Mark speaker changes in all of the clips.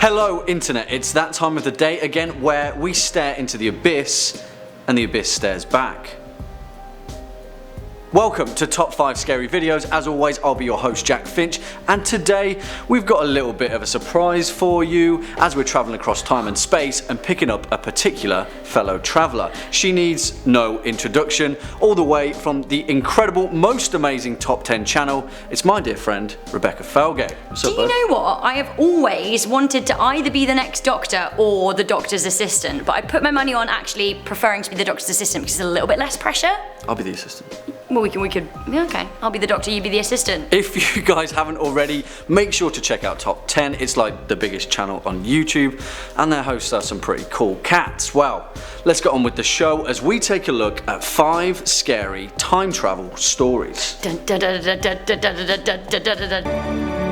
Speaker 1: Hello Internet, it's that time of the day again where we stare into the abyss and the abyss stares back. Welcome to Top 5 Scary Videos. As always, I'll be your host Jack Finch, and today we've got a little bit of a surprise for you as we're travelling across time and space and picking up a particular fellow traveller. She needs no introduction, all the way from the incredible, most amazing Top 10 channel. It's my dear friend Rebecca Felgate. What's up,
Speaker 2: Do you know what? I have always wanted to either be the next Doctor or the Doctor's assistant, but I put my money on actually preferring to be the Doctor's assistant because it's a little bit less pressure.
Speaker 1: I'll be the assistant.
Speaker 2: Well, we could, yeah, okay. I'll be the Doctor, you be the assistant.
Speaker 1: If you guys haven't already, make sure to check out Top 10. It's like the biggest channel on YouTube, and their hosts are some pretty cool cats. Well, let's get on with the show as we take a look at 5 scary time travel stories.
Speaker 2: Dun, dun, dun, dun, dun, dun, dun, dun, dun, dun, dun, dun.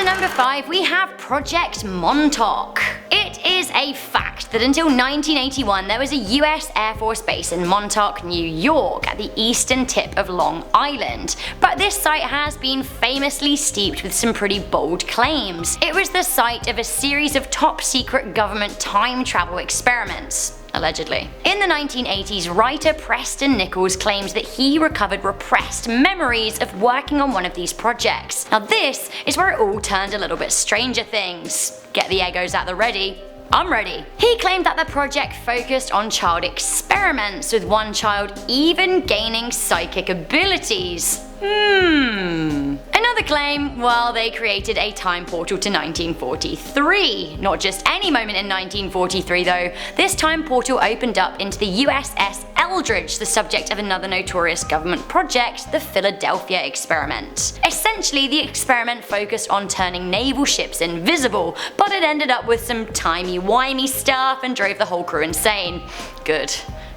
Speaker 2: Number 5, we have Project MONTAUK. It is a fact that until 1981 there was a US Air Force base in Montauk, New York at the eastern tip of Long Island, but this site has been famously steeped with some pretty bold claims. It was the site of a series of top secret government time travel experiments. Allegedly. In the 1980s, writer Preston Nichols claimed that he recovered repressed memories of working on one of these projects. Now this is where it all turned a little bit Stranger Things. Get the egos at the ready. I'm ready. He claimed that the project focused on child experiments, with one child even gaining psychic abilities. Another claim, well, they created a time portal to 1943. Not just any moment in 1943 though. This time portal opened up into the USS Eldridge, the subject of another notorious government project, the Philadelphia experiment. Essentially, the experiment focused on turning naval ships invisible, but it ended up with some timey-wimey stuff and drove the whole crew insane. Good.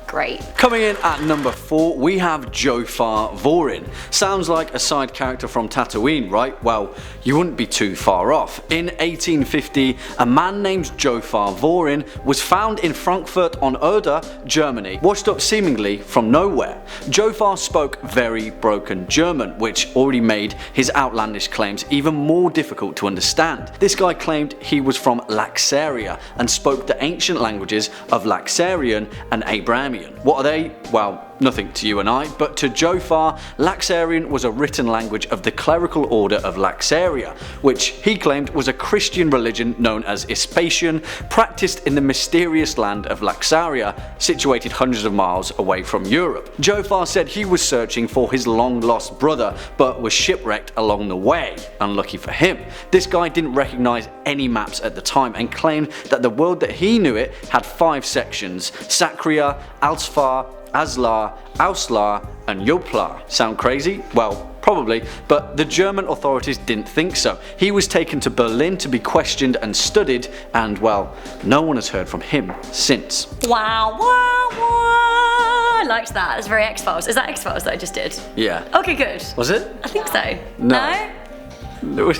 Speaker 2: Great. Coming in at number 4, we have Jofar Vorin. Sounds like a side character from Tatooine, right? Well, you wouldn't be too far off. In 1850, a man named Jofar Vorin was found in Frankfurt on Oder, Germany, washed up seemingly from nowhere. Jofar spoke very broken German, which already made his outlandish claims even more difficult to understand. This guy claimed he was from Laxaria and spoke the ancient languages of Laxarian and Abrahamian. What are they? Well, nothing to you and I, but to Jofar, Laxarian was a written language of the clerical order of Laxaria, which he claimed was a Christian religion known as Ispatian, practiced in the mysterious land of Laxaria, situated hundreds of miles away from Europe. Jofar said he was searching for his long-lost brother, but was shipwrecked along the way. Unlucky for him. This guy didn't recognize any maps at the time and claimed that the world that he knew it had 5 sections: Sakria, Alsfar, Aslar, Auslar, and Joplar. Sound crazy? Well, probably, but the German authorities didn't think so. He was taken to Berlin to be questioned and studied, and well, no one has heard from him since. Wow, wow, wow. I liked that. That's very X-Files. Is that X-Files that I just did? Yeah. Okay, good. Was it? I think so. No? No?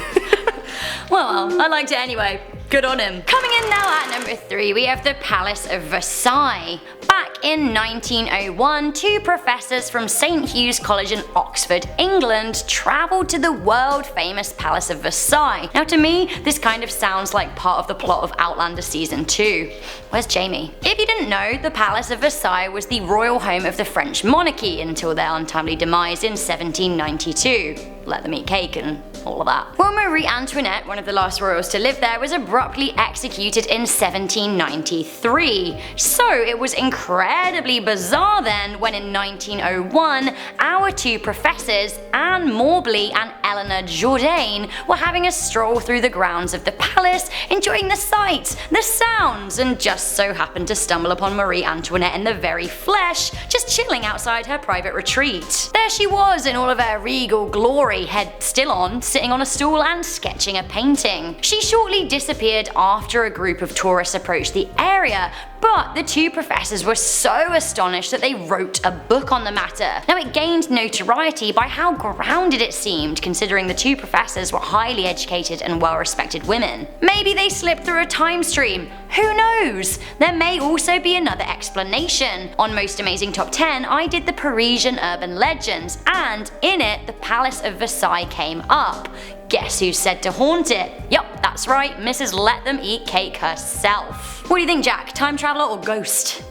Speaker 2: Well, I liked it anyway. Good on him. Coming in now at number 3, we have the Palace of Versailles. Back in 1901, 2 professors from St Hugh's College in Oxford, England, travelled to the world famous Palace of Versailles. Now to me, this kind of sounds like part of the plot of Outlander Season 2. Where's Jamie? If you didn't know, the Palace of Versailles was the royal home of the French monarchy until their untimely demise in 1792. Let them eat cake and all of that. Well, Marie Antoinette, one of the last royals to live there, was abruptly executed in 1793. So it was incredibly bizarre then when in 1901 our 2 professors, Anne Morbley and Eleanor Jourdain, were having a stroll through the grounds of the palace, enjoying the sights, the sounds, and just so happened to stumble upon Marie Antoinette in the very flesh, just chilling outside her private retreat. There she was in all of her regal glory, head still on, sitting on a stool and sketching a painting. She shortly disappeared after a group of tourists approached the area, but the 2 professors were so astonished that they wrote a book on the matter. Now it gained notoriety by how grounded it seemed, considering the two professors were highly educated and well-respected women. Maybe they slipped through a time stream. Who knows? There may also be another explanation. On Most Amazing Top 10, I did the Parisian urban legends, and in it, the Palace of Versailles came up. Guess who's said to haunt it? Yup, that's right, Mrs. Let Them Eat Cake herself. What do you think, Jack? Time traveler or ghost?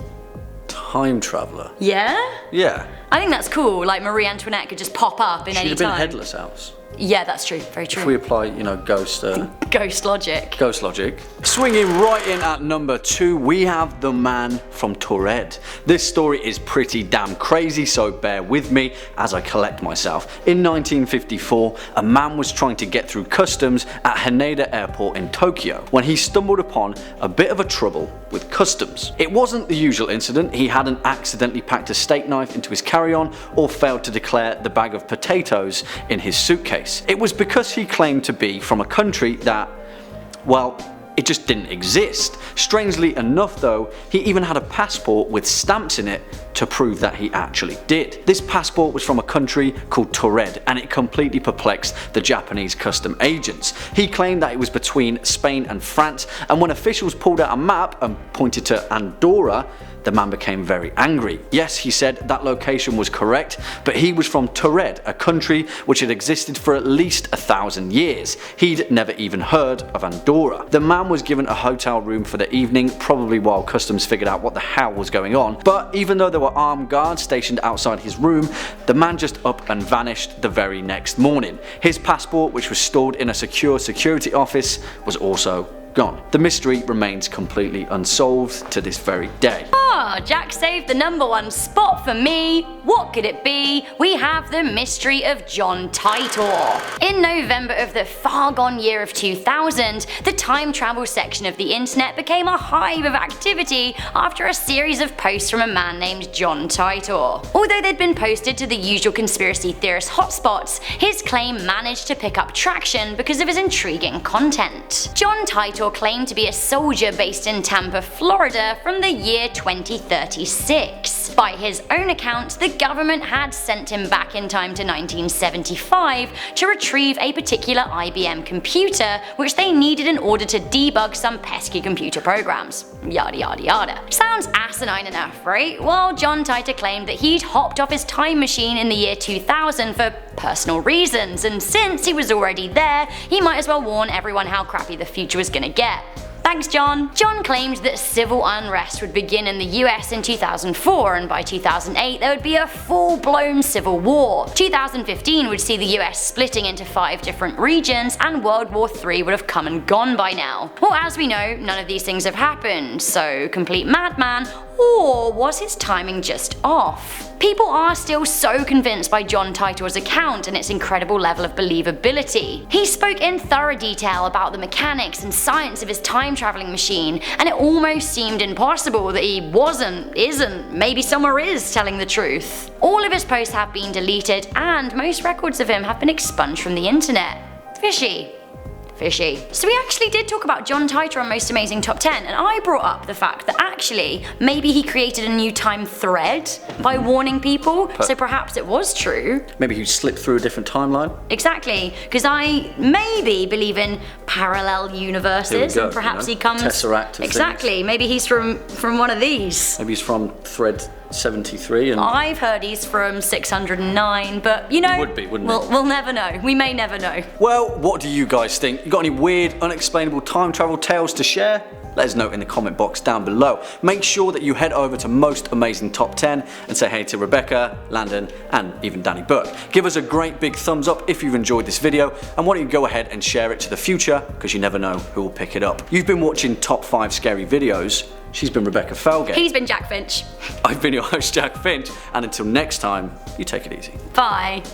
Speaker 1: Time traveler.
Speaker 2: Yeah?
Speaker 1: Yeah.
Speaker 2: I think that's cool, like Marie Antoinette could just pop up in any time.
Speaker 1: She'd have been headless house.
Speaker 2: Yeah, that's true, very true.
Speaker 1: If we apply, ghost
Speaker 2: logic.
Speaker 1: Ghost logic. Swinging right in at number 2, we have The Man from Taured. This story is pretty damn crazy, so bear with me as I collect myself. In 1954, a man was trying to get through customs at Haneda Airport in Tokyo when he stumbled upon a bit of a trouble with customs. It wasn't the usual incident. He hadn't accidentally packed a steak knife into his carry-on or failed to declare the bag of potatoes in his suitcase. It was because he claimed to be from a country that, well, it just didn't exist. Strangely enough though, he even had a passport with stamps in it to prove that he actually did. This passport was from a country called Taured, and it completely perplexed the Japanese custom agents. He claimed that it was between Spain and France, and when officials pulled out a map and pointed to Andorra, the man became very angry. Yes, he said that location was correct, but he was from Taured, a country which had existed for at least 1,000 years. He'd never even heard of Andorra. The man was given a hotel room for the evening, probably while customs figured out what the hell was going on, but even though there were armed guards stationed outside his room, the man just up and vanished the very next morning. His passport, which was stored in a secure security office, was also gone. The mystery remains completely unsolved to this very day.
Speaker 2: Jack saved the number 1 spot for me. What could it be? We have the mystery of John Titor. In November of the far gone year of 2000, the time travel section of the internet became a hive of activity after a series of posts from a man named John Titor. Although they'd been posted to the usual conspiracy theorist hotspots, his claim managed to pick up traction because of his intriguing content. John Titor claimed to be a soldier based in Tampa, Florida from the year 2036. By his own account, the government had sent him back in time to 1975 to retrieve a particular IBM computer which they needed in order to debug some pesky computer programs. Yada yada yada. Sounds asinine enough, right? Well, John Titor claimed that he'd hopped off his time machine in the year 2000 for personal reasons, and since he was already there, he might as well warn everyone how crappy the future was gonna get. Thanks, John. John claimed that civil unrest would begin in the US in 2004, and by 2008 there would be a full-blown civil war. 2015 would see the US splitting into 5 different regions, and World War III would have come and gone by now. Well, as we know, none of these things have happened, so complete madman, or was his timing just off? People are still so convinced by John Titor's account and its incredible level of believability. He spoke in thorough detail about the mechanics and science of his time traveling machine, and it almost seemed impossible that he isn't, maybe somewhere is telling the truth. All of his posts have been deleted, and most records of him have been expunged from the internet. Fishy. So we actually did talk about John Titor on Most Amazing Top 10, and I brought up the fact that actually maybe he created a new time thread by warning people, so perhaps it was true.
Speaker 1: Maybe he slipped through a different timeline?
Speaker 2: Exactly, because I maybe believe in parallel universes, and perhaps he comes...
Speaker 1: Tesseract.
Speaker 2: Exactly, maybe he's from one of these.
Speaker 1: Maybe he's from thread 73 and...
Speaker 2: I've heard he's from 609, but you know,
Speaker 1: he would be, wouldn't he?
Speaker 2: We'll never know. We may never know.
Speaker 1: Well, what do you guys think? You got any weird, unexplainable time travel tales to share? Let us know in the comment box down below. Make sure that you head over to Most Amazing Top 10 and say hey to Rebecca, Landon, and even Danny Burke. Give us a great big thumbs up if you've enjoyed this video, and why don't you go ahead and share it to the future, because you never know who will pick it up. You've been watching Top 5 Scary Videos. She's been Rebecca Felgate.
Speaker 2: He's been Jack Finch.
Speaker 1: I've been your host, Jack Finch, and until next time, you take it easy.
Speaker 2: Bye.